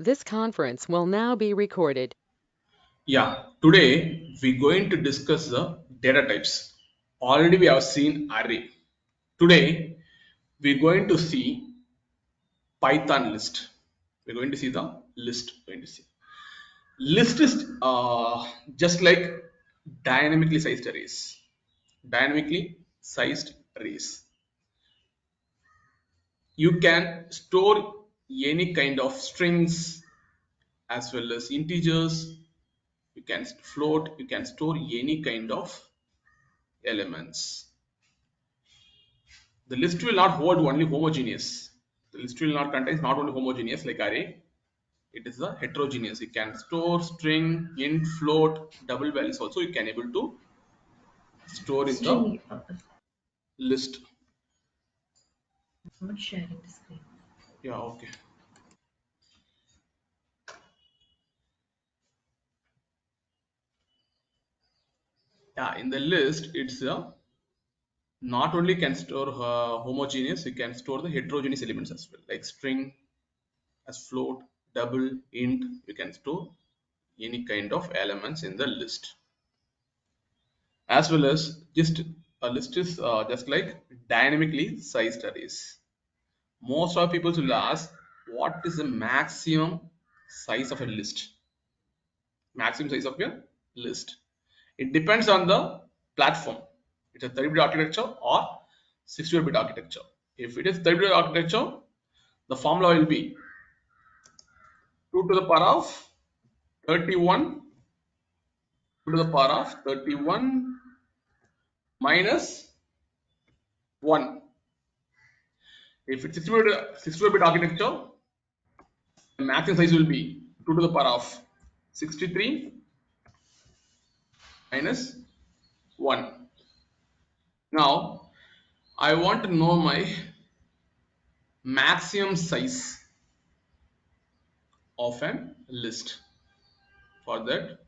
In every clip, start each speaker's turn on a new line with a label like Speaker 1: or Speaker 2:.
Speaker 1: This conference will now be recorded.
Speaker 2: Yeah, today we're going to discuss the data types. Already we have seen array. Today we're going to see Python list. We're going to see the list. Going to see list is just like dynamically sized arrays. Dynamically sized arrays. You can store any kind of strings as well as integers. You can float. You can store any kind of elements. The list will not hold only homogeneous. The list will not contain not only homogeneous like array, it is a heterogeneous. You can store string, int, float, double values also you can able to store in the
Speaker 3: String,
Speaker 2: list.
Speaker 3: not sharing the screen.
Speaker 2: Yeah, okay. Yeah, in the list it's a not only can store homogeneous, you can store the heterogeneous elements as well, like string as float, double, int. You can store any kind of elements in the list. As well as just a list is just like dynamically sized arrays. Most of people will ask what is the maximum size of a list. Maximum size of a list. It depends on the platform. It's a 30-bit architecture or 64-bit architecture. If it is 30-bit architecture, the formula will be 2 to the power of 31, 2 to the power of 31 minus 1. If it's 64-bit architecture, the maximum size will be 2 to the power of 63 minus 1. Now, I want to know my maximum size of an list. For that,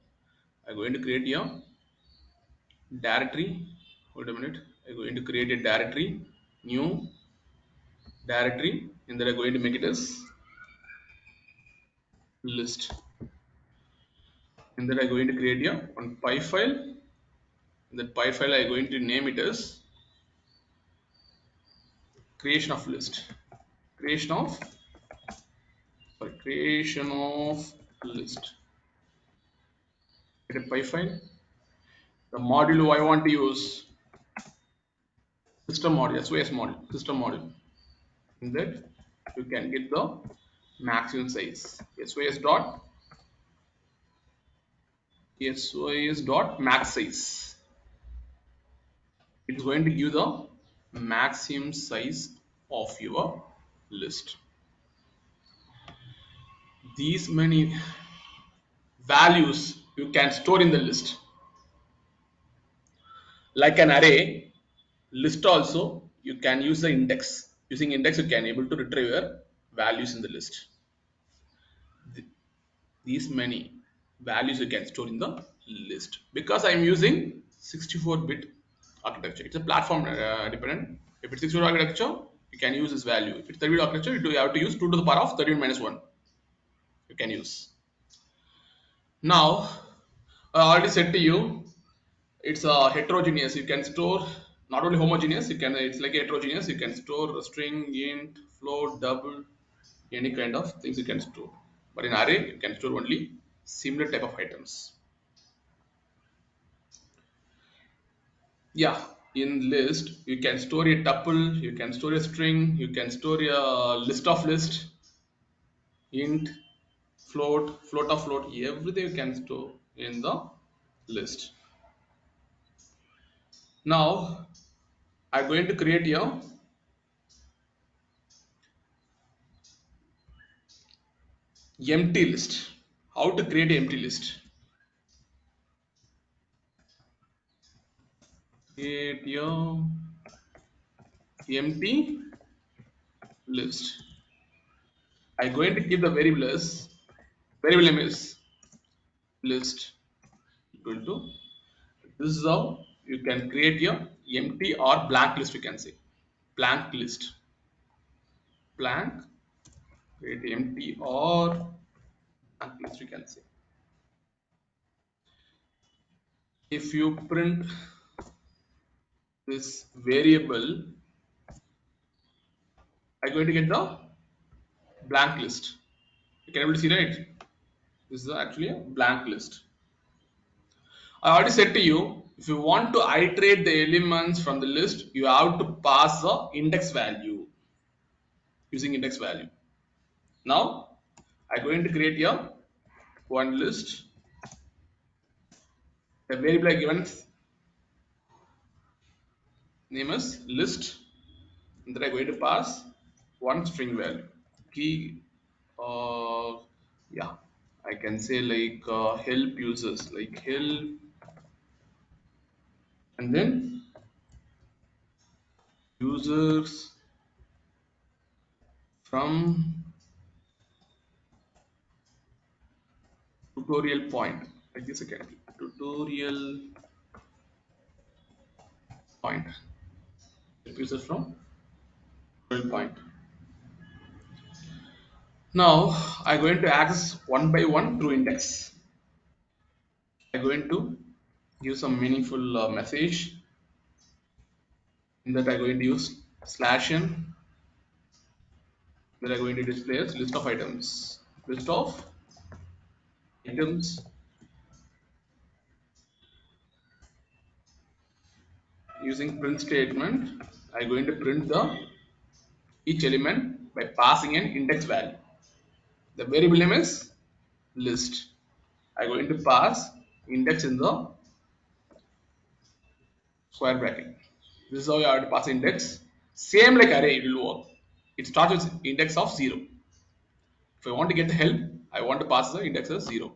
Speaker 2: I'm going to create a directory. Hold a minute. I'm going to create a directory, new directory, and then I'm going to make it as list. And then I'm going to create a one py file. In that py file, I'm going to name it as creation of list. Creation of creation of list. Get a py file. The module I want to use system module, SOS module, system module. In that you can get the maximum size. SOS dot max size. It is going to give the maximum size of your list. These many values you can store in the list. Like an array, list also you can use the index. Using index you can able to retrieve your values in the list. These many values you can store in the list. Because I'm using 64-bit architecture, it's a platform dependent. If it's 64 architecture, you can use this value. If it's 30-bit architecture, you have to use 2 to the power of 31 minus 1. You can use. Now, I already said to you, it's a heterogeneous. You can store not only homogeneous. You can it's like heterogeneous. You can store a string, int, float, double, any kind of things you can store. But in array, you can store only similar type of items. Yeah, in list you can store a tuple, you can store a string, you can store a list of list, int, float, float of float, everything you can store in the list. Now I'm going to create a empty list. How to create an empty list? Create a empty list. I'm going to give the variable name is list equal to, this is how you can create a empty or blank list. We can say blank list, blank, create empty or blank list you can say. If you print this variable, I'm going to get the blank list. You can able to see, right? This is actually a blank list. I already said to you, if you want to iterate the elements from the list, you have to pass the index value using index value. Now, I'm going to create here one list. The variable I given name is list, and then I'm going to pass one string value. Key, yeah, I can say like help users, like help, and then users from tutorial point. Like this again, tutorial point. Help users from tutorial point. Now I'm going to access one by one through index. I'm going to use some meaningful message. In that I'm going to use slash n. Then I'm going to display as list of items. List of items using print statement. I'm going to print the each element by passing an index value. The variable name is list. I'm going to pass index in the square bracket. This is how you have to pass index. Same like array, it will work. It starts with index of 0. If I want to get the help, I want to pass the index as 0.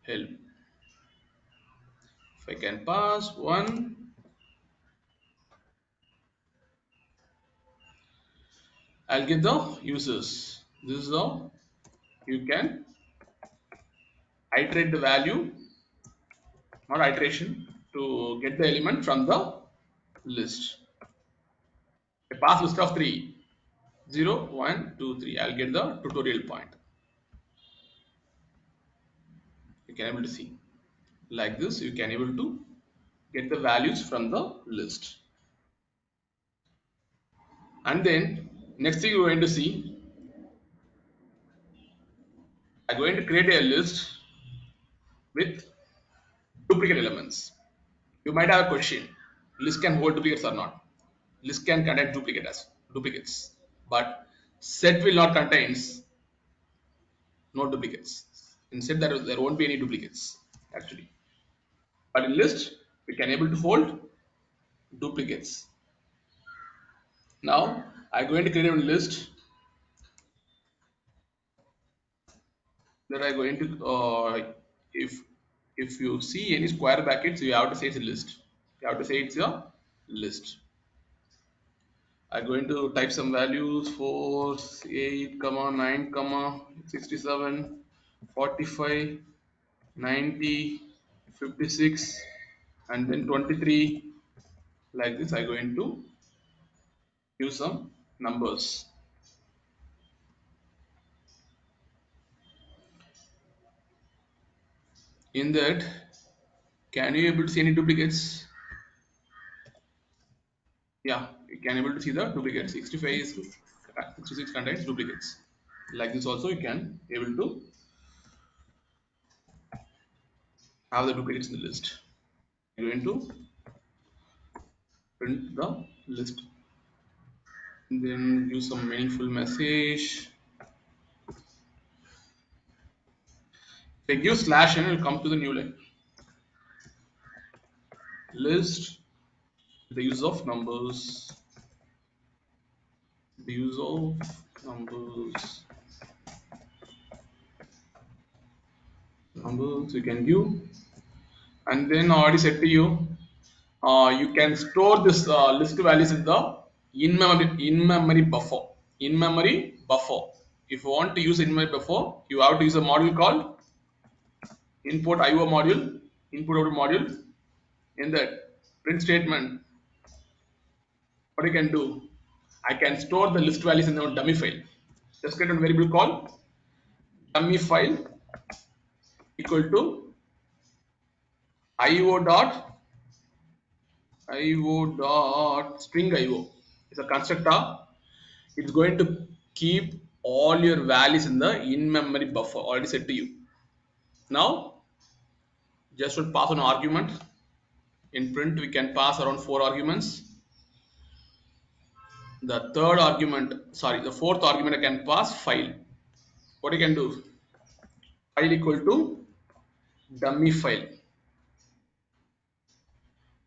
Speaker 2: Help. If I can pass 1, I'll get the users. This is how you can iterate the value, not iteration, to get the element from the list. I pass list of 3, 0, 1, 2, 3. I'll get the tutorial point. You can able to see. Like this, you can able to get the values from the list. And then next thing you're going to see, I'm going to create a list with duplicate elements. You might have a question: list can hold duplicates or not? List can contain duplicates, but set will not contains no duplicates. Instead, there won't be any duplicates actually. But in list, we can able to hold duplicates. Now, I'm going to create a list that I'm going to if you see any square brackets, you have to say it's a list. You have to say it's a list. I'm going to type some values 4, 8, 9, 67, 45, 90, 56, and then 23. Like this, I'm going to use some numbers. In that, can you able to see any duplicates? Yeah, you can able to see the duplicates. 66 contains duplicates. Like this also, you can able to have the duplicates in the list. You're going to print the list, and then use some meaningful message. If I give slash n, it will come to the new line. List the use of numbers. The use of numbers. Numbers you can give, and then I already said to you, you can store this list values in the in-memory buffer. In-memory buffer. If you want to use in-memory buffer, you have to use a module called input IO module, input output module. In that print statement, what you can do? I can store the list values in the dummy file. Just create a variable called dummy file equal to io dot string io. It's a constructor. It's going to keep all your values in the in-memory buffer already set to you. Now just to pass an argument. In print we can pass around 4 arguments. The fourth argument I can pass file. What you can do? File equal to dummy file.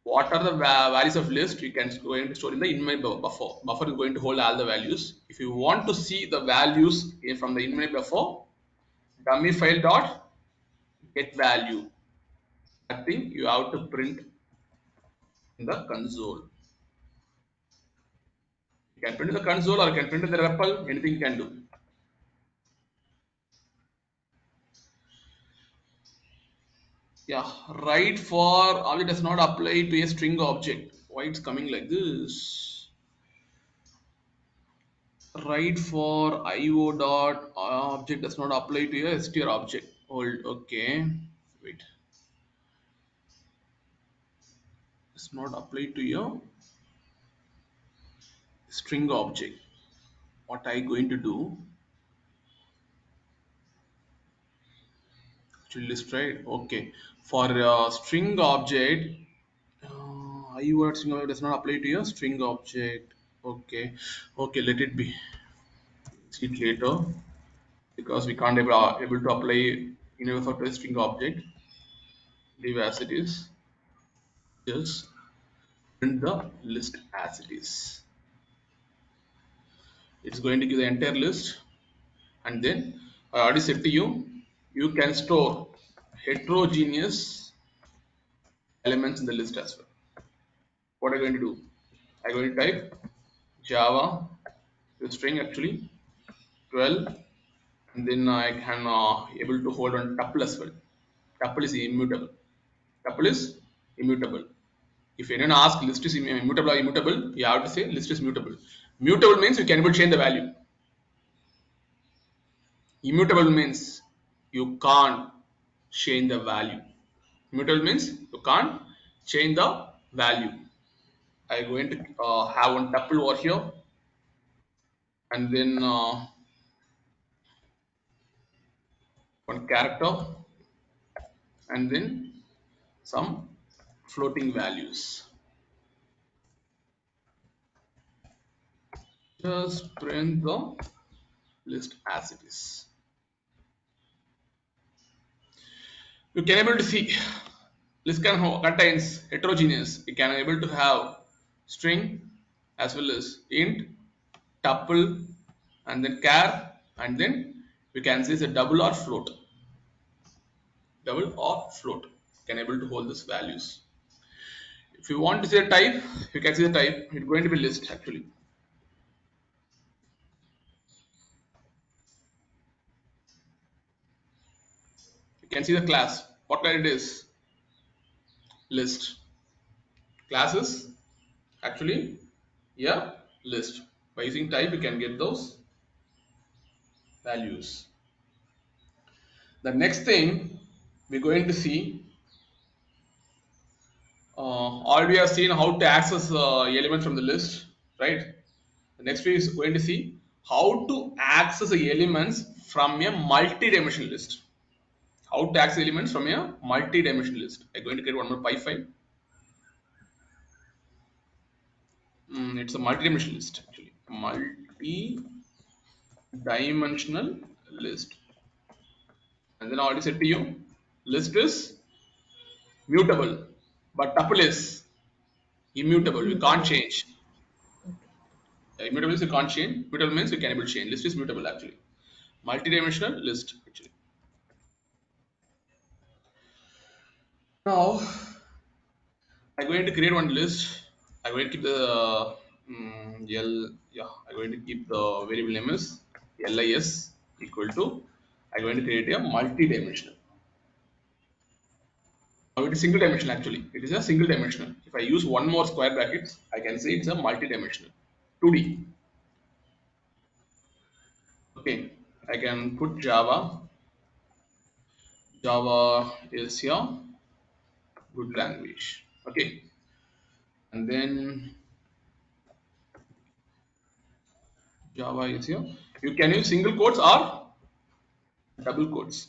Speaker 2: What are the values of list? You can going to store in the in-memory buffer. Buffer is going to hold all the values. If you want to see the values from the in-memory buffer, dummy file dot get value. That thing you have to print in the console. You can print in the console or you can print in the REPL. Anything you can do. Yeah, right for object does not apply to a string object. Why it's coming like this? Right for io dot object does not apply to a str object. Hold, okay. Wait. Does not apply to your string object. What I going to do? Actually, list right. Okay. For string object, io dot string object does not apply to your string object. Okay. Okay. Let it be. See it later. Because we can't able to apply universal to a string object. Leave as it is. Just print the list as it is. It's going to give the entire list, and then I already said to you, you can store heterogeneous elements in the list as well. What I'm going to do? I'm going to type Java to string actually 12, and then I can able to hold on tuple as well. Tuple is immutable. Tuple is immutable. If anyone asks list is immutable or immutable, you have to say list is mutable. Mutable means you can able to change the value. Immutable means you can't change the value. Immutable means you can't change the value. I'm going to have one tuple over here, and then one character, and then some floating values. Just print the list as it is. You can able to see list contains heterogeneous. You can able to have string as well as int, tuple, and then char, and then we can say it's a double or float. Double or float. You can able to hold these values. If you want to see the type, you can see the type. It's going to be list actually. You can see the class. What kind it is? List. Classes actually, yeah, list. By using type, you can get those values. The next thing we're going to see, already we have seen how to access elements from the list, right? The next we is going to see how to access the elements from a multi-dimensional list. How to access elements from a multi-dimensional list. I'm going to create one more py file. It's a multi-dimensional list actually. Multi-dimensional list. And then I already said to you, list is mutable, but tuple is immutable. You can't change. Immutable means you can't change. Mutable means you can able to change. List is mutable actually. Multi-dimensional list actually. Now I'm going to create one list. I'm going to keep the I'm going to keep the variable name is lis equal to. I'm going to create a multi-dimensional. Now it is single dimensional actually. It is a single dimensional. If I use one more square brackets, I can say it's a multi-dimensional. 2D. Okay, I can put Java. Java is your good language. Okay, and then Java is here. You can use single quotes or double quotes.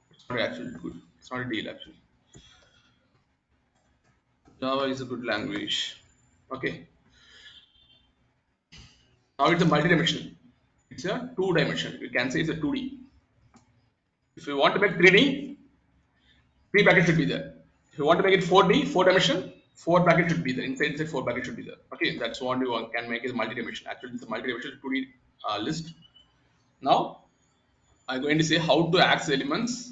Speaker 2: It's not actually good. It's not a deal actually. Java is a good language. Okay, now it's a multi-dimensional. It's a two-dimensional. You can say it's a 2D. If you want to make 3D, three brackets should be there. If you want to make it 4D, four dimension, four brackets should be there. Inside four brackets should be there. Okay, that's what you can make it multi-dimensional. Actually, it's a multi-dimensional 2D list. Now, I'm going to say how to access elements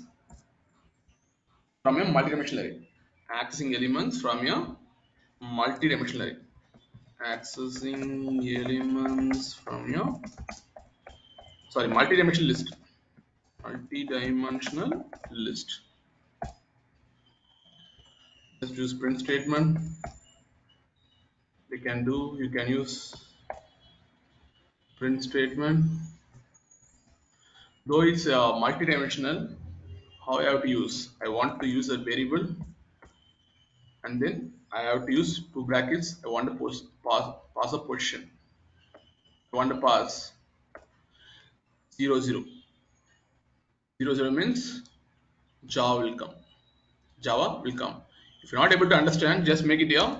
Speaker 2: from a multi-dimensional array. Accessing elements from a multi-dimensional array. Accessing elements from your multi-dimensional list. Multi-dimensional list. Just use print statement. You can use print statement. Though it's multi-dimensional, how I have to use? I want to use a variable, and then I have to use two brackets. I want to pass a position. I want to pass 0 0. 0 0 means Java will come. Java will come. If you're not able to understand, just make it here.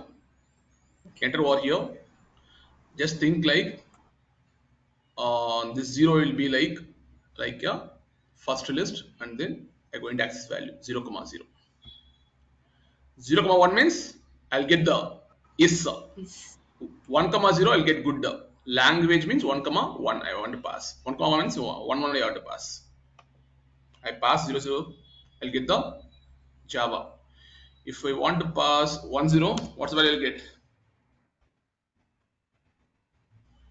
Speaker 2: Enter over here. Just think like this 0 will be like a first list, and then I go into access value 0 comma 0. 0 comma 1 means I'll get the is. 1 comma 0 I'll get good. Language means 1 comma 1 I want to pass. 1 comma 1 means 1 1 I have to pass. I pass 0 0, I'll get the Java. If I want to pass 1 0, what's the value I'll get?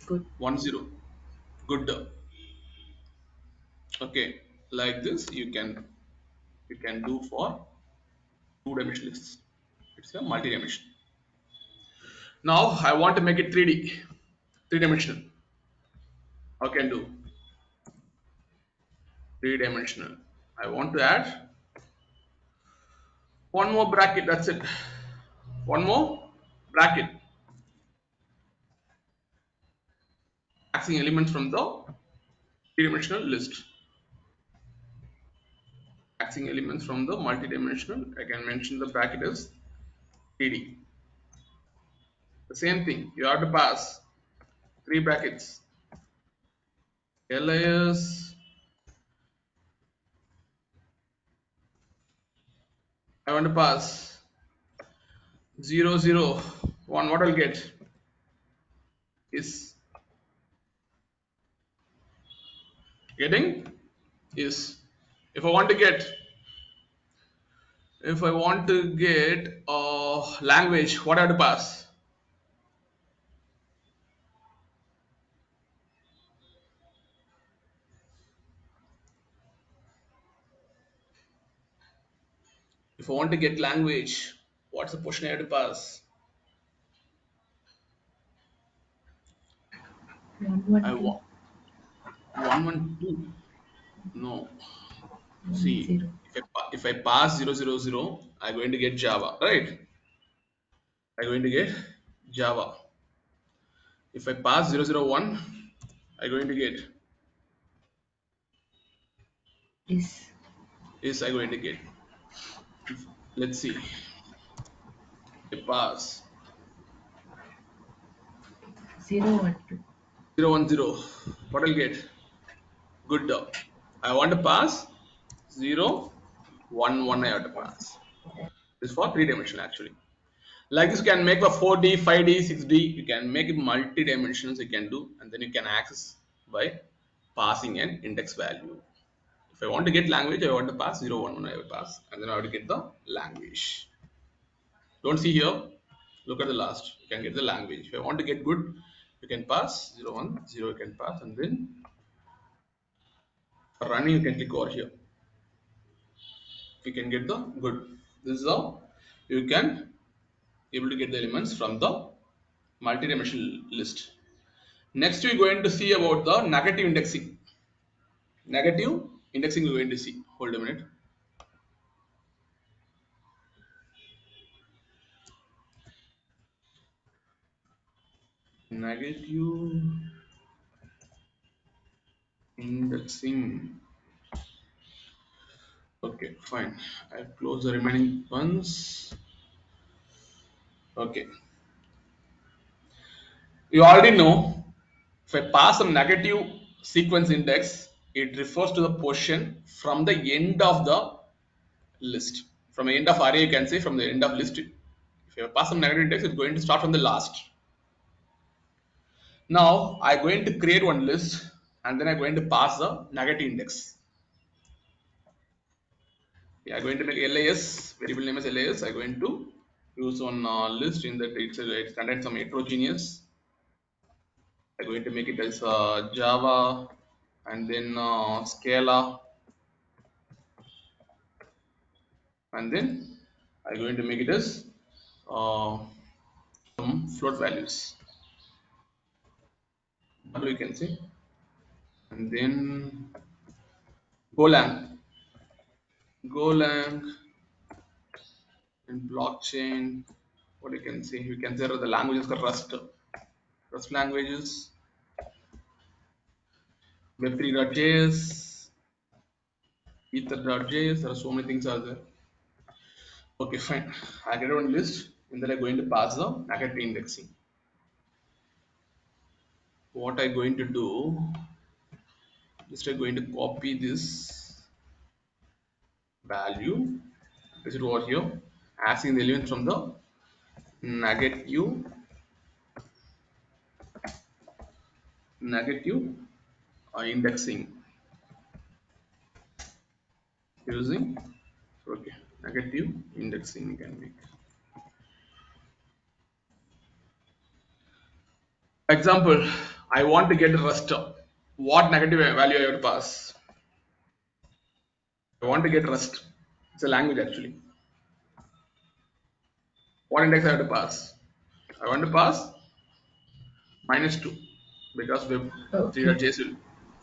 Speaker 2: Good. 1 0. Good. Okay, like this you can do for two-dimensional lists. It's a multi-dimensional. Now I want to make it 3D, three-dimensional. How can do? Three-dimensional. I want to add one more bracket. That's it. One more bracket. Accessing elements from the three-dimensional list. Accessing elements from the multi-dimensional. I can mention the bracket as 3D. The same thing. You have to pass three brackets. LIS. I want to pass 0 0 1. What I'll get is getting is if I want to get language, what I have to pass? If I want to get language, what's the portion I have to pass? I want 1 1 2. No. See, if I pass 0 0 0, I'm going to get Java, right? I'm going to get Java. If I pass 0 0 1, I'm going to get is I'm going to get. Let's see. I pass
Speaker 3: 0 1 2.
Speaker 2: 0 1 0. What I'll get? Good. I want to pass 0 1 1. I have to pass. This is for three-dimensional actually. Like this, you can make a 4D, 5D, 6D. You can make it multi-dimensionals. You can do, and then you can access by passing an index value. If I want to get language, I want to pass 0 1 1. I will pass, and then I have to get the language. Don't see here. Look at the last. You can get the language. If I want to get good, you can pass 0 1 0. You can pass, and then for running, you can click over here. You can get the good. This is how you can able to get the elements from the multi-dimensional list. Next, we're going to see about the negative indexing. Negative indexing we're going to see. Hold a minute. Negative indexing. Okay, fine. I close the remaining ones. Okay. You already know if I pass a negative sequence index, it refers to the position from the end of the list. From the end of array, you can say from the end of list. If you pass some negative index, it's going to start from the last. Now I'm going to create one list and then I'm going to pass the negative index. We are going to make LIS, variable name is LIS. I'm going to use one list in that it contains some heterogeneous. I'm going to make it as Java and then Scala and then I'm going to make it as uh, some float values. W you can say and then Golang, Golang and blockchain. What you can say? You can say the languages are Rust languages, Web3.js, Ether.js. There are so many things are there. Okay, fine. I get one list and then I'm going to pass the packet indexing. What I'm going to do, just I'm going to copy this value, place it over here, asking the element from the negative negative indexing using okay negative indexing you can make. Example, I want to get rust. What negative value I have to pass? I want to get rust. It's a language actually. What index I have to pass? I want to pass -2 because web
Speaker 3: Okay.
Speaker 2: 3.js will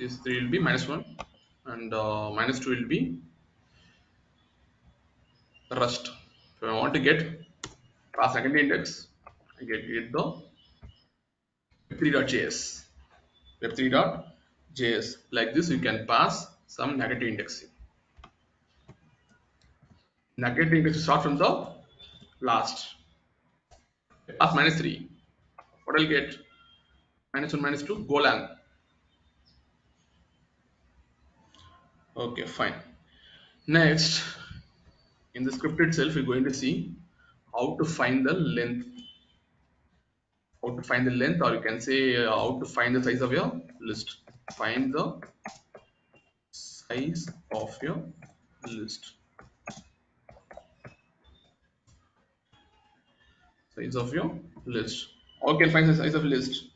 Speaker 2: this 3 will be -1 and -2 will be rust. So I want to get pass second index. I get the web3.js. Web3.js. Like this, you can pass some negative indexing. Negative index start from the last. Pass -3. What I'll get? -1, -2, Golang. Okay, fine. Next, in the script itself, we're going to see how to find the length. How to find the length, or you can say how to find the size of your list. Find the size of your list. Size of your list. How can find the size of list?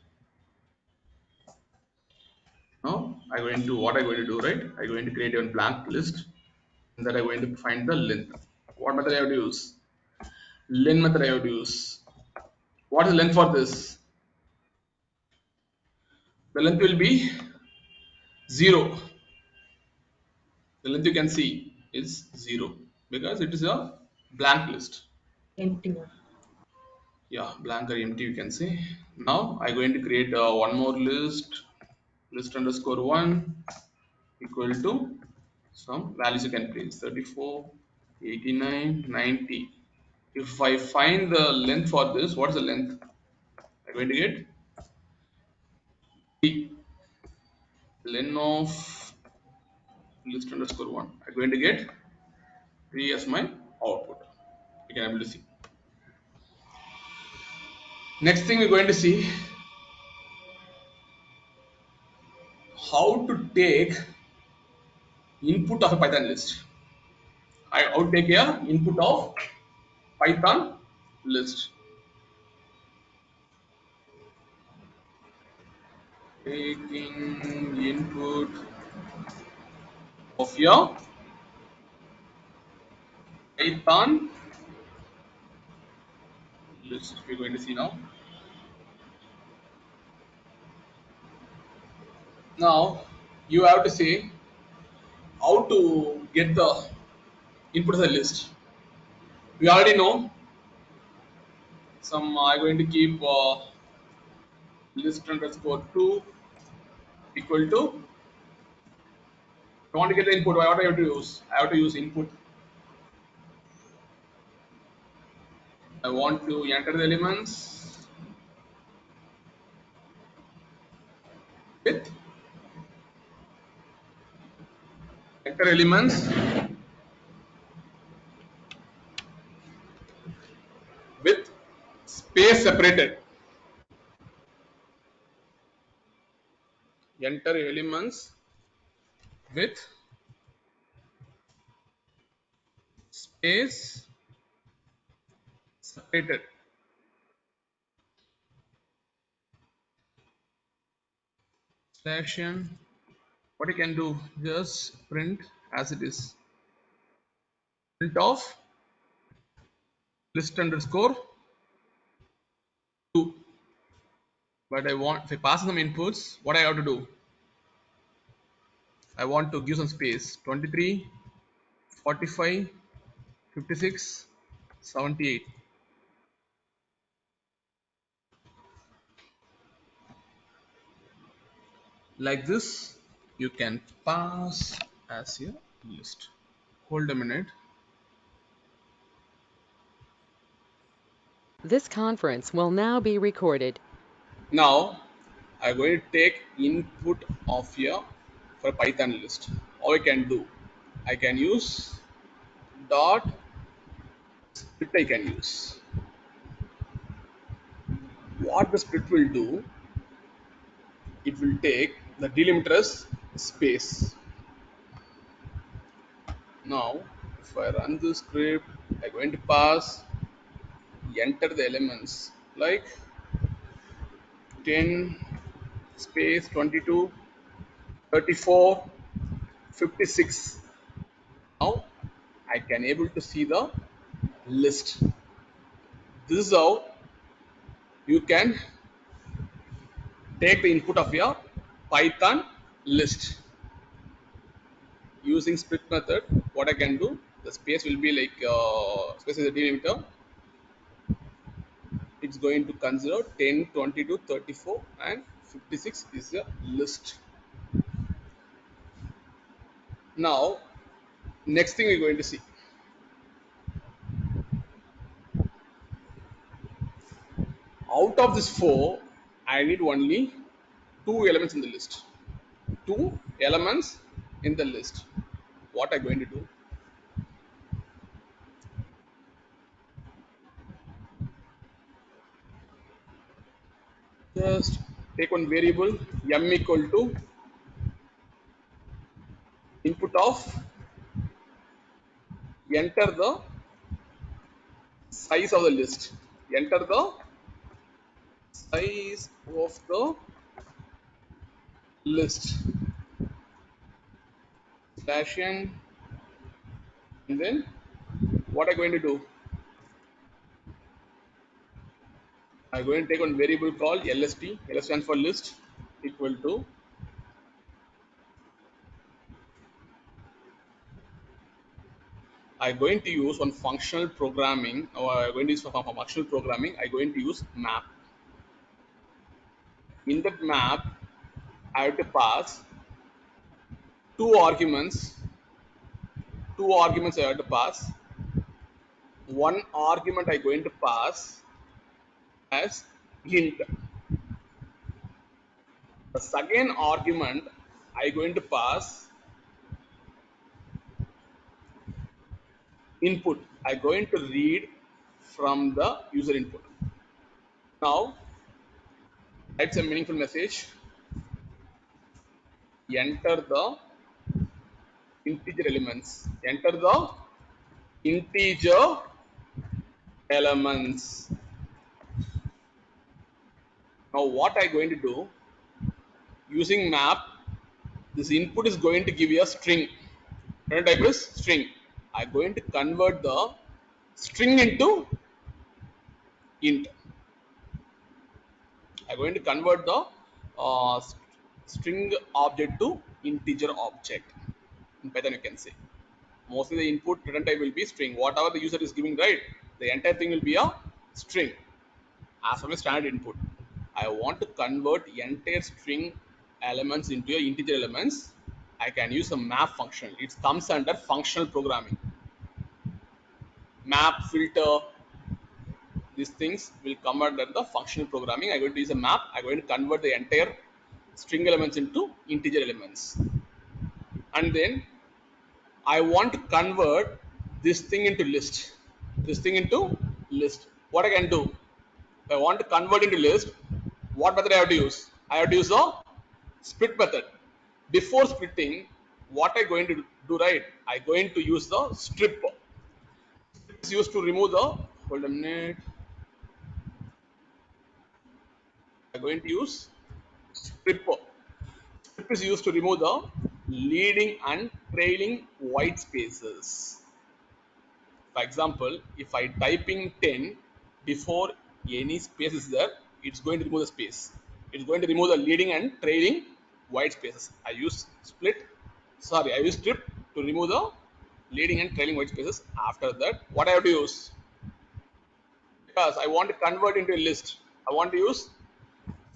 Speaker 2: Now, I'm going to what I'm going to do, right? I'm going to create a blank list, and then I'm going to find the length. What method I have to use? Len method I have to use. What is the length for this? The length will be 0. The length you can see is 0 because it is a blank list.
Speaker 3: Empty one.
Speaker 2: Yeah, blank or empty you can say. Now I'm going to create one more list underscore 1 equal to some values you can place 34, 89, 90. If I find the length for this, what is the length? I'm going to get t len of list underscore 1. I'm going to get 3 as my output. You can able to see. Next thing we're going to see how to take input of a Python list. I would take a input of Python list. Taking input of your Python list. We're going to see now. Now you have to say how to get the input of the list. We already know some are going to keep list underscore 2 equal to. I want to get the input. What I have to use? I have to use input. I want to enter the elements with enter elements with space separated. Enter elements with space separated. Slash n. What you can do? Just print as it is. Print of list underscore 2. But I want, if I pass some inputs, what I have to do? I want to give some space. 23, 45, 56, 78. Like this, you can pass as your list. Hold a minute.
Speaker 1: This conference will now be recorded.
Speaker 2: Now, I'm going to take input of your for Python list. All I can do, I can use dot split. I can use what the split will do. It will take the delimiter space. Now, if I run the script, I'm going to pass enter the elements like 10 space 22 34 56. Now I can able to see the list. This is how you can take the input of your Python list using split method. What I can do, the space will be like space is a delimiter. It's going to consider 10 22 34 and 56 is a list. Now next thing we're going to see, out of this 4 I need only 2 elements in the list. 2 elements in the list. What I'm going to do, just take one variable m equal to input of enter the size of the list. Enter the size of the list. Slash n, and then what I'm going to do, I'm going to take one variable called lst. Ls stands for list equal to I'm going to use one functional programming, or I'm going to use for functional programming. I'm going to use map. In that map, I have to pass two arguments. Two arguments I have to pass. One argument I'm going to pass as int. The second argument I'm going to pass input. I'm going to read from the user input. Now, write a meaningful message. Enter the integer elements. Enter the integer elements. Now, what I'm going to do, using map, this input is going to give you a string. Data type is string. I'm going to convert the string into int. I'm going to convert the string object to integer object. in Python you can say. Mostly the input return type will be string. Whatever the user is giving, right, the entire thing will be a string as from a standard input. I want to convert entire string elements into a integer elements. I can use a map function. It comes under functional programming. Map, filter, these things will come under the functional programming. I'm going to use a map. I'm going to convert the entire string elements into integer elements. And then I want to convert this thing into list. This thing into list. What I can do? If I want to convert into list, what method I have to use? I have to use a split method. Before splitting, what I'm going to do, right? I'm going to use the strip. Strip is used to remove the, hold a minute. I'm going to use strip. Strip is used to remove the leading and trailing white spaces. For example, if I type in 10 before any space is there, it's going to remove the space. It's going to remove the leading and trailing white spaces. I use I use strip to remove the leading and trailing white spaces. After that, what I have to use? Because I want to convert into a list, I want to use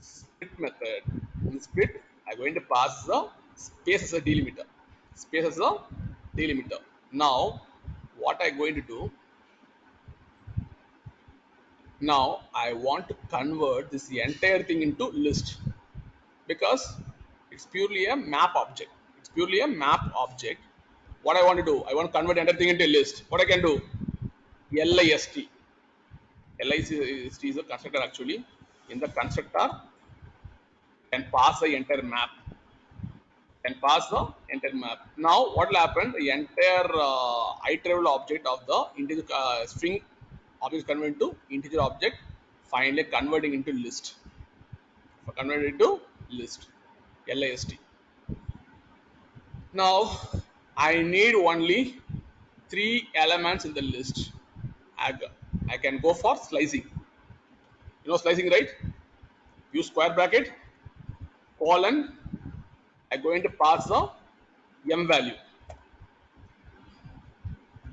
Speaker 2: split method. In split, I'm going to pass the space as a delimiter. Space as a delimiter. Now, what I'm going to do? Now I want to convert this entire thing into list because it's purely a map object. It's purely a map object. What I want to do? I want to convert everything into a list. What I can do? LIST. LIST is a constructor actually. In the constructor, can pass the entire map. Can pass the entire map. Now what will happen? The entire iterable object of the integer string object is converted to integer object. Finally converting into list. Converted to list. LIST. Now I need only 3 elements in the list. I can go for slicing. You know slicing, right? Use square bracket, colon. I'm going to pass the m value.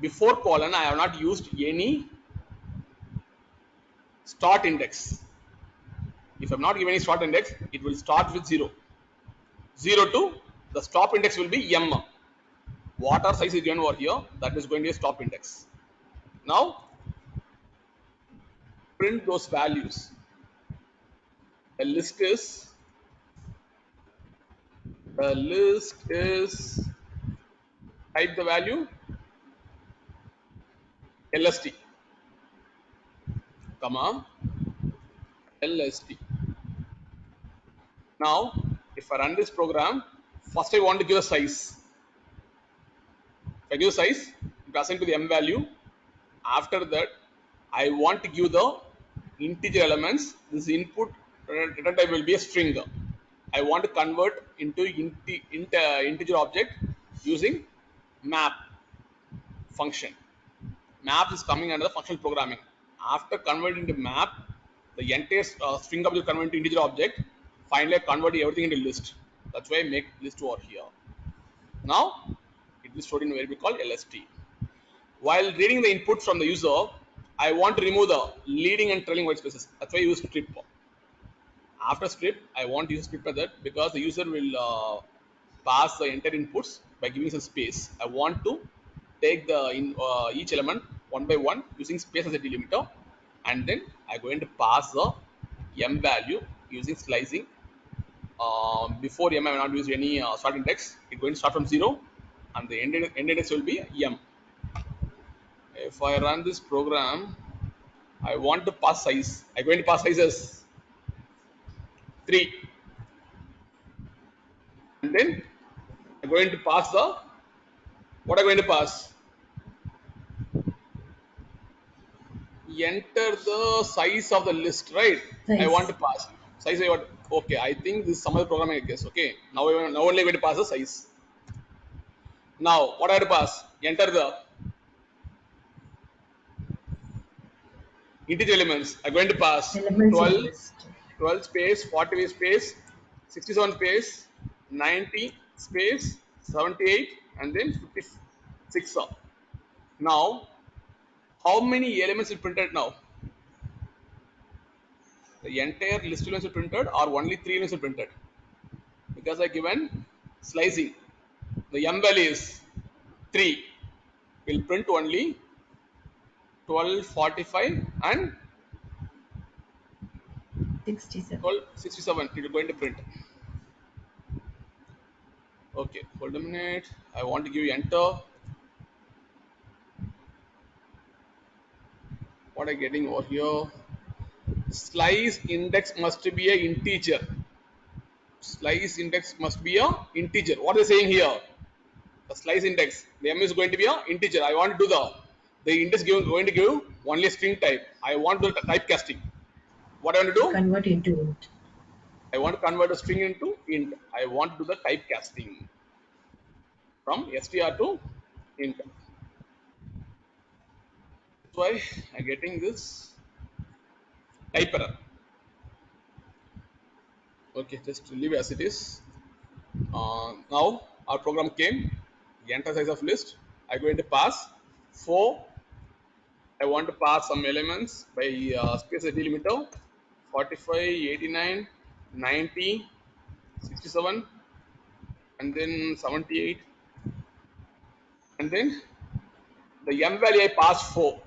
Speaker 2: Before colon, I have not used any start index. If I'm not giving any start index, it will start with 0. 0 to the stop index will be m. Whatever size is given over here, that is going to be a stop index. Now print those values. The list is type the value lst, comma lst. Now if I run this program, first I want to give a size. If I give a size, it assign to the m value. After that, I want to give the integer elements. This input return type will be a string. I want to convert into integer object using map function. Map is coming under the functional programming. After converting to map, the entire string object converted to integer object. Finally, I convert everything into list. That's why I make list over here. Now, it is stored in a variable called LST. While reading the input from the user, I want to remove the leading and trailing white spaces. That's why I use strip. After strip, I want to use strip method because the user will pass the entire inputs by giving some space. I want to take the each element one by one using space as a delimiter, and then I'm going to pass the m value using slicing. Before m, I will not use any start index. It's going to start from 0, and the end index will be m. If I run this program, I want to pass size. I'm going to pass size as 3, and then I'm going to pass the what I'm going to pass. Enter the size of the list, right? I want
Speaker 3: Size.
Speaker 2: to pass size. I want. Okay, I think this is some other programming, I guess. Okay, now only going to pass the size. Now what I have to pass? Enter the integer elements. I'm going to pass
Speaker 3: Elements of
Speaker 2: 12,
Speaker 3: list.
Speaker 2: 12 space, 40 space, 67 space, 90 space, 78, and then 56. Now, how many elements is printed now? The entire list elements are printed or only 3 elements are printed? Because I given slicing. The M value is 3. Will print only 12, 45 and
Speaker 3: 67.
Speaker 2: 12, 67. It is going to print. Okay, hold a minute. I want to give you enter. What I'm getting over here? Slice index must be an integer. Slice index must be a integer. What are they saying here? The slice index, the m is going to be a integer. I want to do the index going to give only a string type. I want to do the typecasting. What I want to do?
Speaker 3: Convert into int.
Speaker 2: I want to convert a string into int. I want to do the typecasting from str to int. That's why I'm getting this type error. Okay, just leave as it is. Now our program came. The enter size of list. I'm going to pass 4. I want to pass some elements by space delimiter 45, 89, 90, 67, and then 78, and then the m value I passed 4.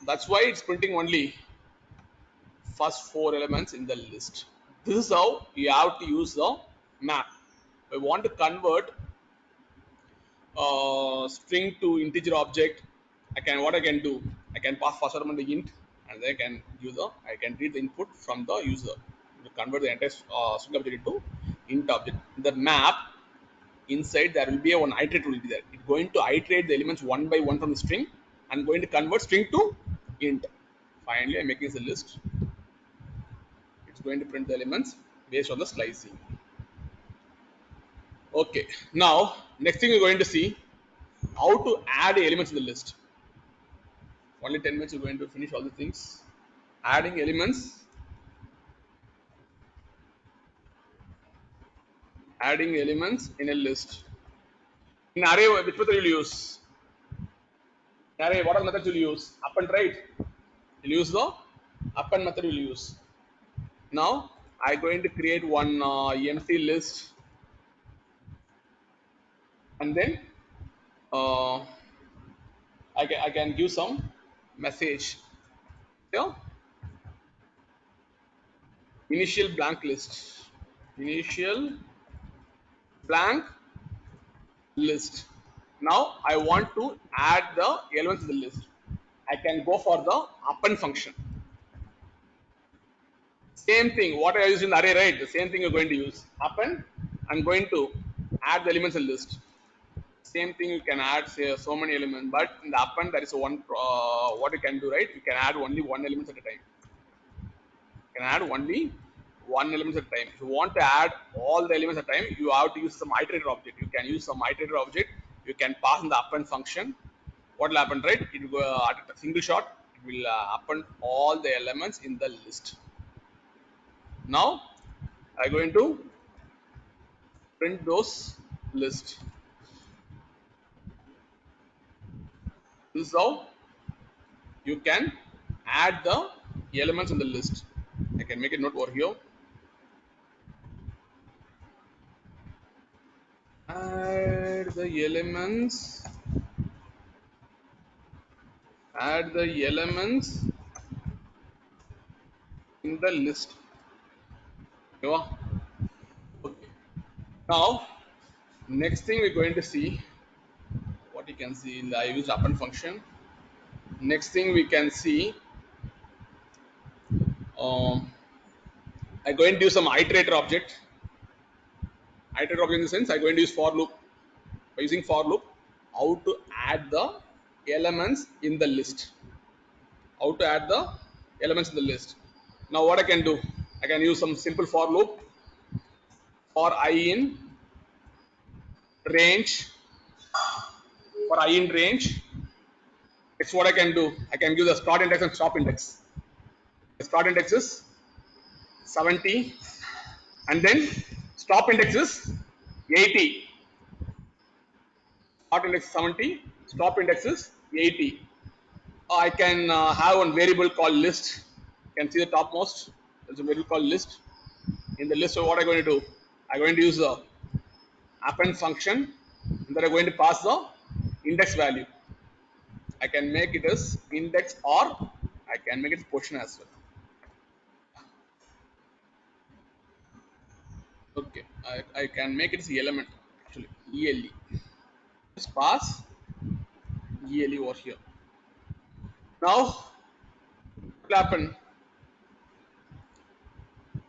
Speaker 2: That's why it's printing only first 4 elements in the list. This is how you have to use the map. I want to convert string to integer object. What I can do, I can pass first element the int, and then I can read the input from the user to convert the entire string object into int object. In the map, inside there will be a one iterate will be there. It's going to iterate the elements one by one from the string and going to convert string to int. Finally, I'm making a list. It's going to print the elements based on the slicing. Okay, now next thing we're going to see how to add elements in the list. Only 10 minutes we're going to finish all the things. Adding elements, in a list. In array, which method you'll use? In array, what are the methods you'll use? Append, right? You'll use the append method you'll use. Now, I'm going to create one empty list, and then uh, I can give some message. Yeah, initial blank list. Initial blank list. Now I want to add the elements in the list. I can go for the append function. Same thing, what I used in the array, right? The same thing you're going to use. Append, I'm going to add the elements in the list. Same thing you can add, say, so many elements, but in the append there is one, what you can do, right? You can add only one element at a time. You can add only one element at a time. If you want to add all the elements at a time, you have to use some iterator object. You can use some iterator object. You can pass in the append function. What will happen, right? It will go at a single shot. It will append all the elements in the list. Now I'm going to print those list. This is how you can add the elements in the list. I can make a note over here. Add the elements. Add the elements in the list. Okay. Now, next thing we're going to see what you can see in the I use append function. Next thing we can see, I'm going to use some iterator object. Iterator object in the sense I'm going to use for loop. By using for loop, how to add the elements in the list. How to add the elements in the list. Now what I can do, I can use some simple for loop for I in range. For I in range, it's what I can do. I can give the start index and stop index. The start index is 70 and then stop index is 80. Start index 70, stop index is 80. I can have one variable called list. You can see the topmost. There's a variable called list. In the list, so what I'm going to do? I'm going to use the append function, and then I'm going to pass the index value. I can make it as index, or I can make it position as well. Okay, I can make it as element actually, ELE. Just pass ELE over here. Now, what will happen?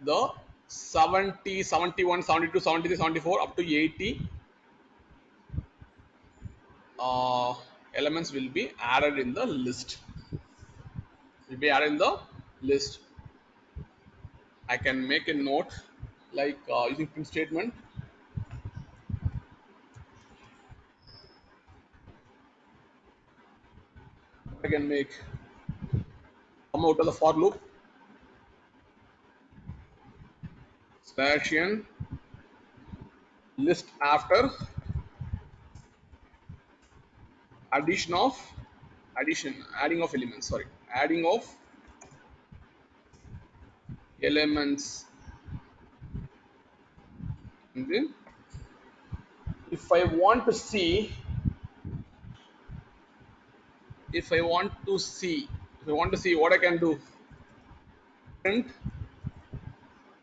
Speaker 2: The 70, 71, 72, 73, 74 up to 80 elements will be added in the list. Will be added in the list. I can make a note like using print statement. I can make come out of the for loop slash n list after addition of adding of elements. Sorry, adding of elements. And then if I want to see, if I want to see, if I want to see what I can do, print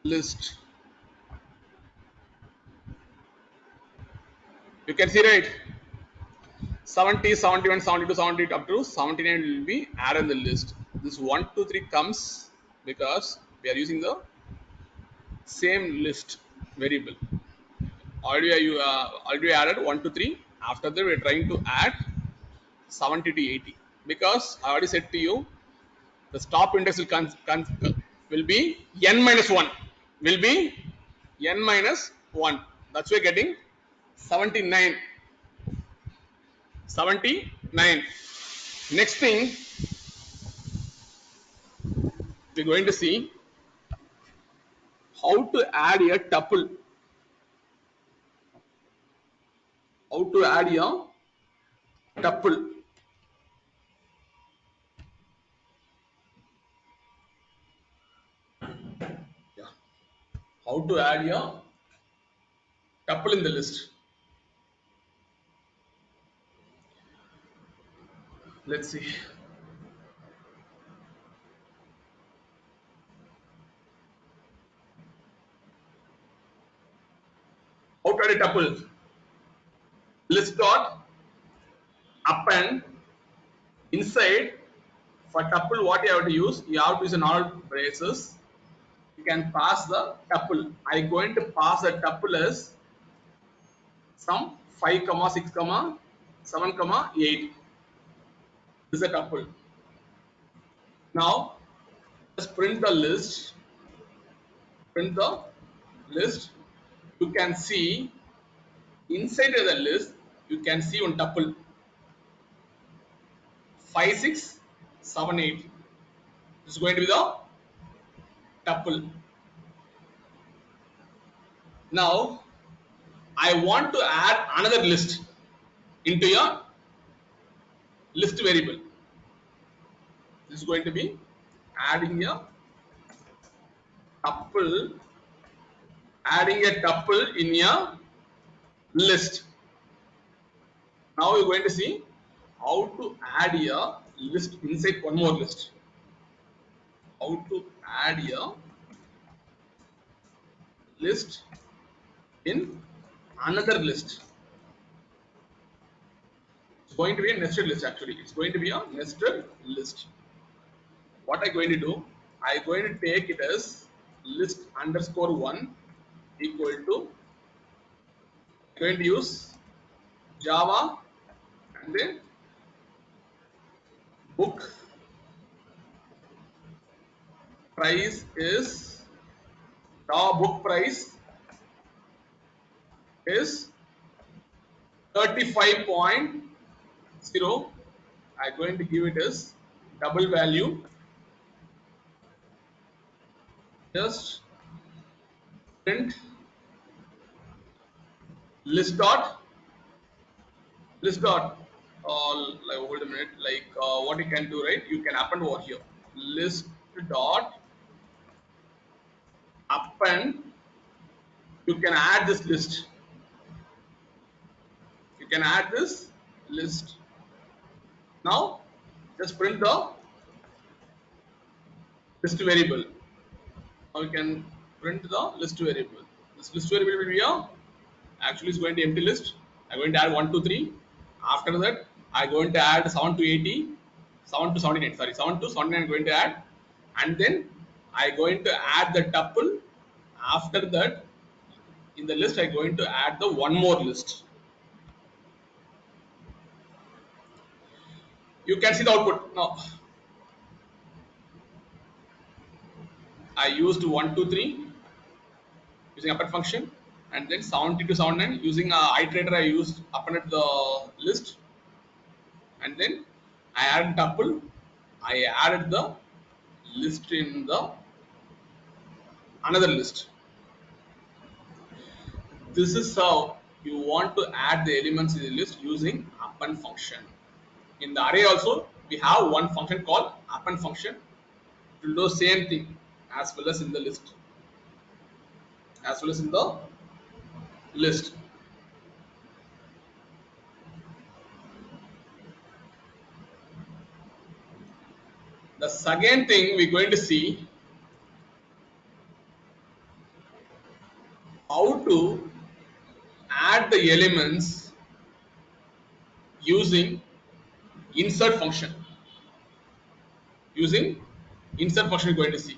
Speaker 2: list. You can see right. 70, 71, 72, 78 up to 79 will be added in the list. This 1, 2, 3 comes because we are using the same list variable. Already added 1, 2, 3. After that, we are trying to add 70 to 80 because I already said to you the stop index will be n minus 1. Will be n minus 1. That's why getting 79. 79. Next thing we're going to see how to add a tuple. How to add a tuple. Yeah. How to add a tuple in the list. Let's see. How to add a tuple. List dot append inside. For tuple, what you have to use? You have to use an all braces. You can pass the tuple. I'm going to pass the tuple as some 5, 6, 7, 8. This is a tuple. Now, just print the list. Print the list. You can see inside the list. You can see one tuple 5, 6, 7, 8. This is going to be the tuple. Now, I want to add another list into your list variable. This is going to be adding a tuple, in a list. Now we're going to see how to add a list inside one more list. How to add a list in another list. It's going to be a nested list actually. It's going to be a nested list. What I'm going to do, I'm going to take it as list underscore 1 equal to, I'm going to use Java and then book price is, Java book price is 35.0. I'm going to give it as double value. Just print list dot list dot, like hold a minute, like what you can do, right? You can append over here. List dot append. You can add this list. You can add this list. Now just print the list variable. Now you can print the list variable. This list variable will be a actually is going to empty list. I'm going to add 1 2 3. After that I'm going to add 7 to 80, 7 to 79, sorry, 7 to 79 I'm going to add, and then I'm going to add the tuple. After that in the list I'm going to add the one more list. You can see the output now. I used 1 2 3 using append function, and then 70 to 79 using a iterator I used appended the list, and then I added tuple. I added the list in the another list. This is how you want to add the elements in the list using append function. In the array also we have one function called append function. It will do the same thing as well as in the list, as well as in the list. The second thing we're going to see how to add the elements using insert function. Using insert function we're going to see.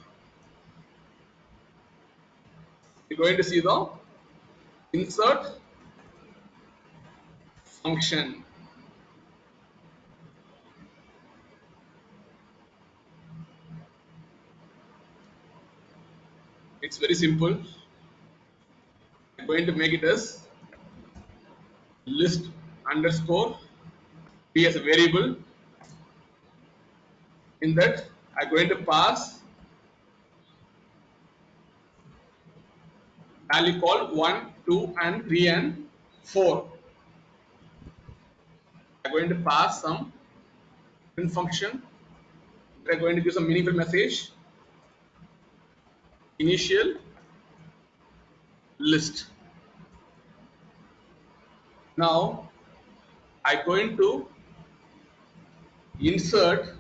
Speaker 2: We're going to see the insert function. It's very simple. I'm going to make it as list underscore p as a variable. In that I'm going to pass value called 1 2 and 3 and 4. I'm going to pass some print function. I'm going to give some meaningful message. Initial list. Now I'm going to insert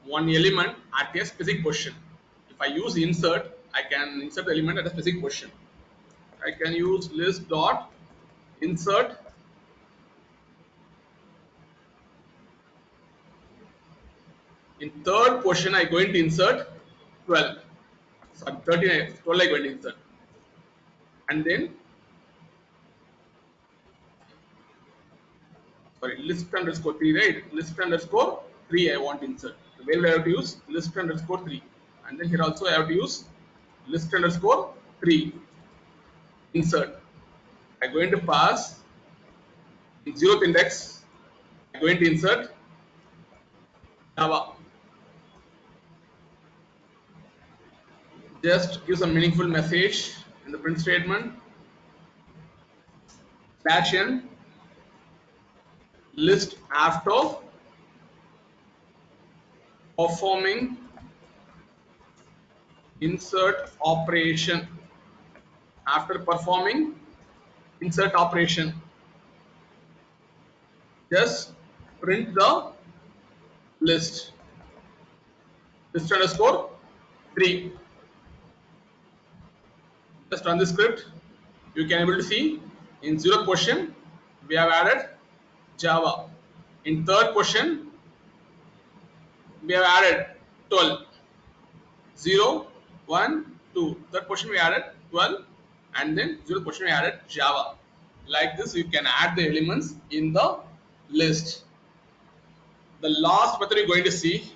Speaker 2: one element at a specific position. If I use insert, I can insert the element at a specific position. I can use list dot insert in third position. I'm going to insert 12. Sorry, 13, 12 I'm going to insert, and then sorry, list underscore 3, right? List underscore 3 I want to insert. So where will I have to use list underscore 3, and then here also I have to use list underscore 3 insert. I'm going to pass in 0th index. I'm going to insert Java. Just give some meaningful message in the print statement. Slash n list after performing insert operation. After performing insert operation, just print the list underscore 3. Just run the script. You can able to see in 0th position we have added Java. In 3rd position we have added 12. 0 1 2. 3rd position we added 12, and then 0th position we added Java. Like this you can add the elements in the list. The last method you're going to see,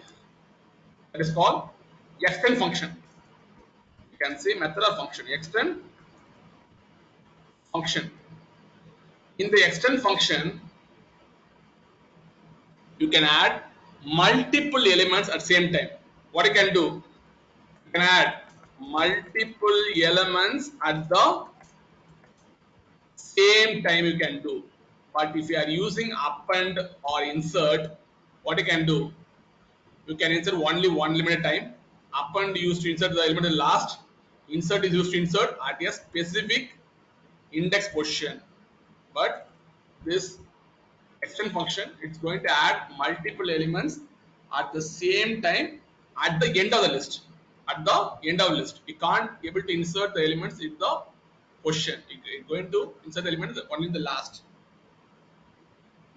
Speaker 2: that is called extend function. You can say method or function. Extend function. In the extend function you can add multiple elements at same time. What you can do, you can add multiple elements at the same time. You can do But if you are using append or insert, what you can do? You can insert only one limited time. Append used to insert the element in the last. Insert is used to insert at a specific index position. But this extend function, it's going to add multiple elements at the same time at the end of the list. At the end of the list, you can't able to insert the elements in the position. It's going to insert the elements only in the last.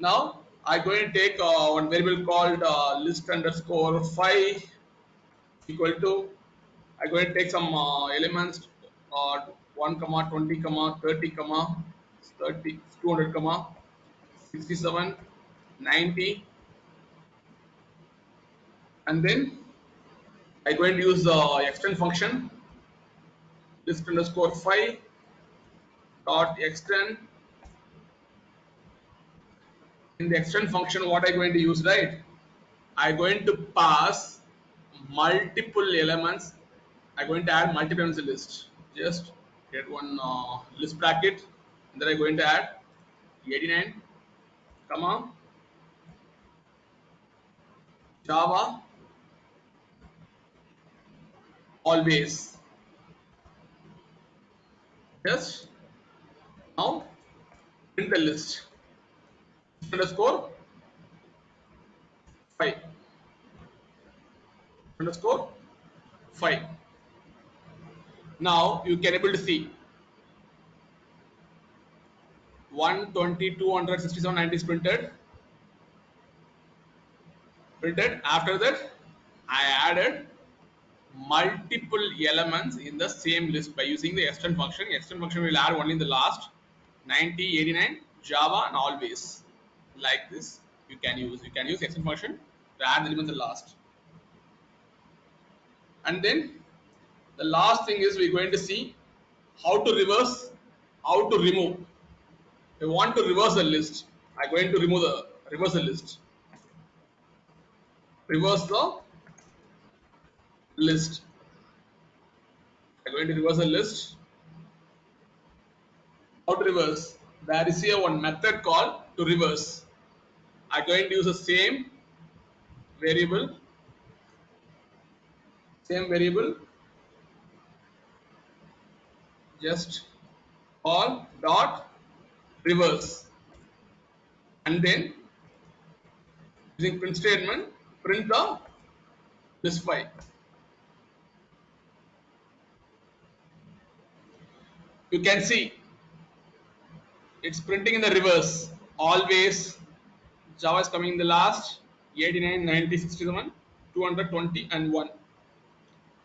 Speaker 2: Now I'm going to take one variable called list underscore 5 equal to, I'm going to take some elements 1 comma 20 comma 30 comma 30 200 comma 67 90, and then I'm going to use the extend function list underscore 5 dot extend. In the extend function, what I'm going to use, right? I'm going to pass multiple elements. I'm going to add multiple elements to the list. Just get one list bracket, and then I'm going to add 89 comma Java always. Just now print the list underscore 5 underscore 5. Now you can able to see 120 200 67 90 is printed. After that, I added multiple elements in the same list by using the extend function. Extend function will add only in the last 90 89 Java and always. Like this you can use extend function to add the elements in the last. And then the last thing is we're going to see how to reverse, how to remove. We want to reverse the list. I'm going to reverse the list. Reverse the list. I'm going to reverse the list. How to reverse? There is here one method called to reverse. I'm going to use the variable, same variable, just all dot reverse, and then using print statement, print the list file. You can see it's printing in the reverse. Always Java is coming in the last 89, 90, 67, 220 and 1.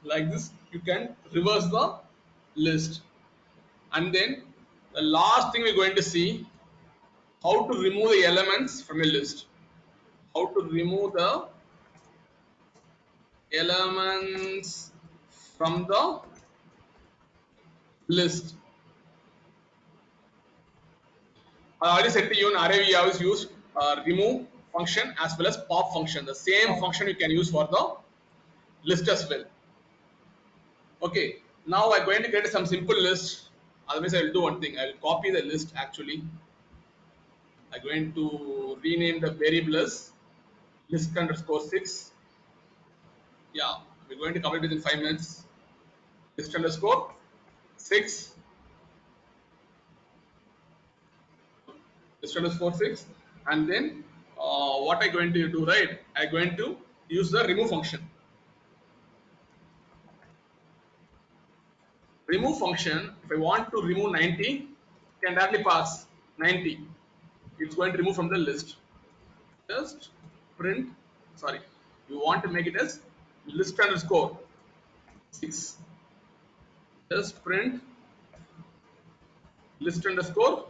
Speaker 2: Like this, you can reverse the list. And then the last thing we're going to see how to remove the elements from a list. How to remove the elements from the list. I already said to you in array we always use remove function as well as pop function. The same function you can use for the list as well. Okay, now I'm going to get some simple list. Otherwise, I will do one thing. I will copy the list actually. I'm going to rename the variable as list underscore 6. Yeah, we're going to complete within 5 minutes. List underscore 6. List underscore 6. And then what I'm going to do, right? I'm going to use the remove function. Remove function, if I want to remove 90, can directly pass 90. It's going to remove from the list. Just print, sorry, you want to make it as list underscore 6. Just print list underscore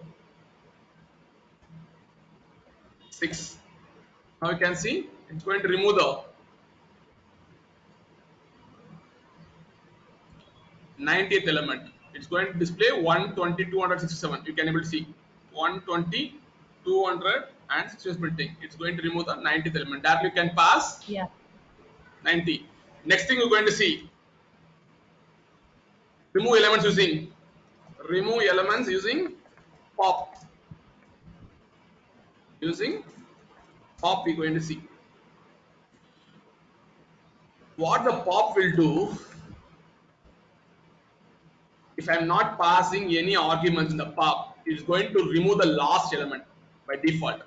Speaker 2: 6. Now you can see it's going to remove the 90th element. It's going to display 120 267. You can able to see 120 200 and 6 printing. It's going to remove the 90th element. That you can pass 90. Next thing you're going to see, remove elements using pop. Using pop, we're going to see what the pop will do. If I'm not passing any arguments in the pop, it's going to remove the last element by default.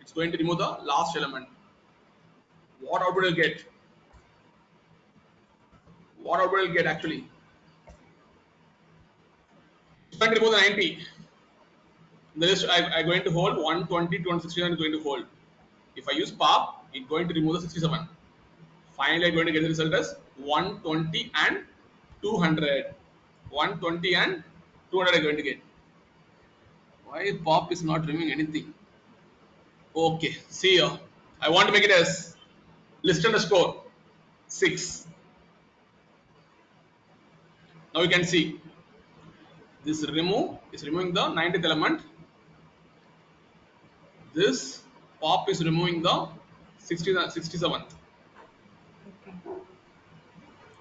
Speaker 2: It's going to remove the last element. What output will get? What output will get actually? It's going to remove the 90. The list I'm going to hold 120, 269 is going to hold. If I use pop, it's going to remove the 67. Finally, I'm going to get the result as 120 and 200. 120 and 200 I'm going to get. Why pop is not removing anything? Okay, see here. I want to make it as list underscore 6. Now you can see this remove is removing the 90th element. This pop is removing the 67th.
Speaker 3: Okay.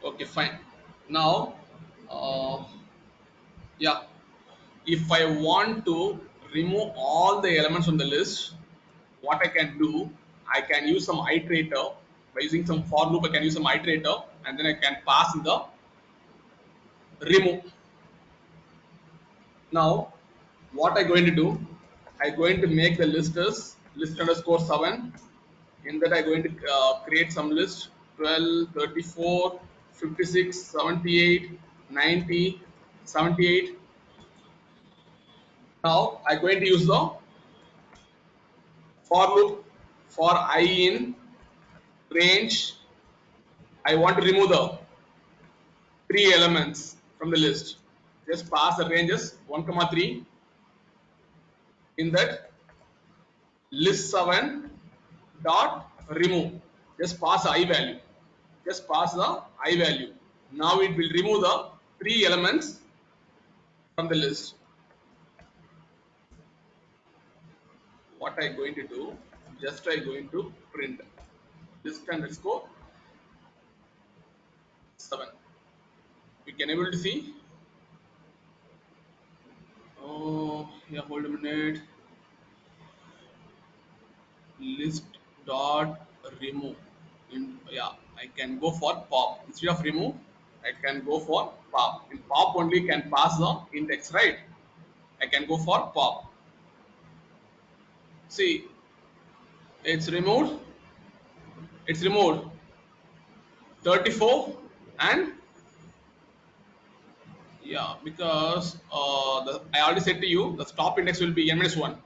Speaker 2: Okay, fine. Now, yeah, if I want to remove all the elements from the list, what I can do, I can use some iterator. By using some for loop, I can use some iterator, and then I can pass in the remove. Now, what I'm going to do, I'm going to make the list as list underscore 7. In that, I'm going to create some list 12, 34, 56, 78, 90, 78. Now, I'm going to use the for loop for I in range. I want to remove the 3 elements from the list. Just pass the ranges 1, 3. In that, list 7 dot remove. Just pass the I value. Just pass the I value. Now it will remove the 3 elements from the list. What I going to do? Just I going to print list underscore 7. You can able to see. Oh, yeah. Hold a minute. List dot remove. Yeah, I can go for pop instead of remove. I can go for pop. In pop only can pass the index, right? I can go for pop. See, it's removed. It's removed 34 and yeah, because I already said to you the stop index will be n-1.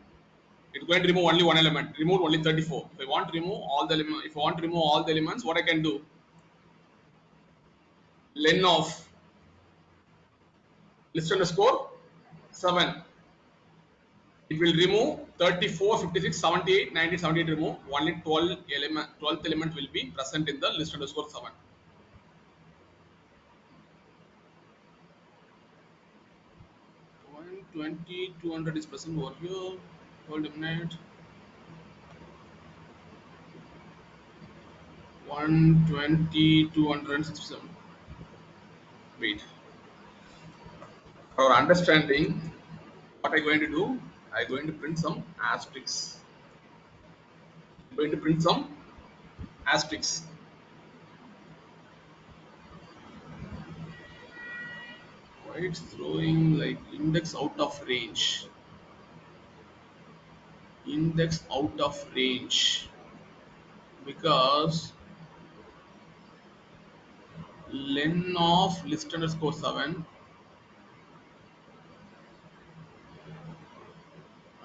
Speaker 2: It's going to remove only one element. Remove only 34. If I want to remove all the if I want to remove all the elements, what I can do? Len of list underscore 7. It will remove 34, 56, 78, 90, 78 remove. Only 12th element will be present in the list underscore 7. 120, 200 is present over here. Hold a minute. 120, 267. Wait. For our understanding, what I'm going to do, I'm going to print some asterisks. I'm going to print some asterisks. Why it's throwing like index out of range? Index out of range. Because len of list underscore 7.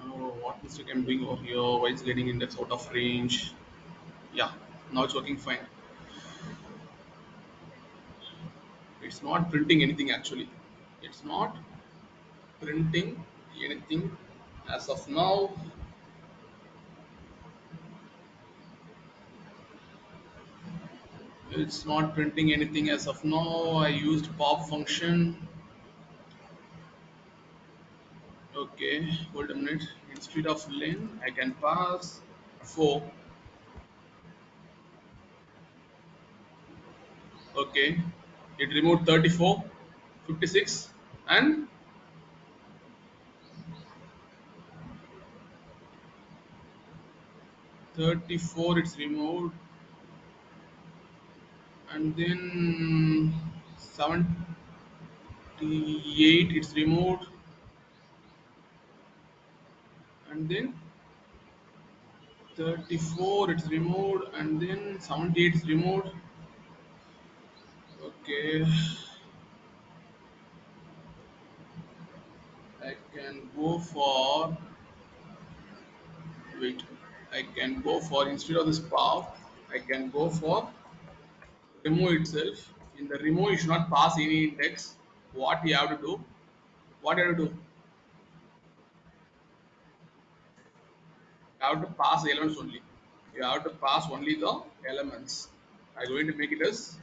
Speaker 2: Oh, what mistake I'm doing over here? Why it's getting index out of range? Yeah, now it's working fine. It's not printing anything actually. It's not printing anything as of now. It's not printing anything as of now. I used pop function. Okay, hold a minute. Instead of len, I can pass 4. Okay, it removed 34, 56, and 34 it's removed, and then 78 it's removed, and then 34 it's removed, and then 78 is removed. Okay, I can go for, wait, I can go for, instead of this path, I can go for remove itself. In the remove, you should not pass any index. What you have to do? What you have to do? You have to pass the elements only. You have to pass only the elements. I'm going to make it as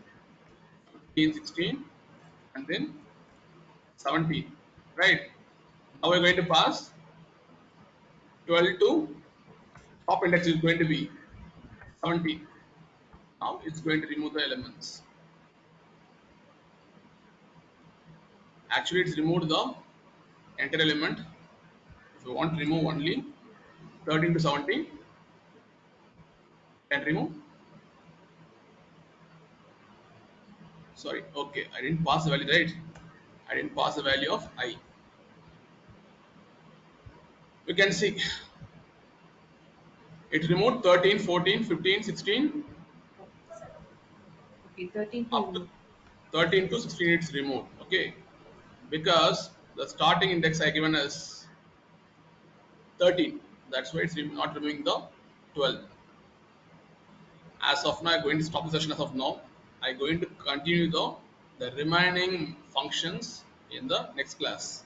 Speaker 2: 15, 16, and then 17. Right? Now we're going to pass 12 to top index is going to be 17. Now it's going to remove the elements. Actually, it's removed the entire element. If you want to remove only 13 to 17, can remove. Sorry, okay, I didn't pass the value, right? I didn't pass the value of I. You can see it removed 13, 14, 15, 16,
Speaker 3: Okay, 13
Speaker 2: up to
Speaker 3: to
Speaker 2: 13 to 16
Speaker 3: 16.
Speaker 2: it's removed. Okay, because the starting index I given as 13. That's why it's not removing the 12. As of now, I'm going to stop the session as of now. I'm going to continue the remaining functions in the next class.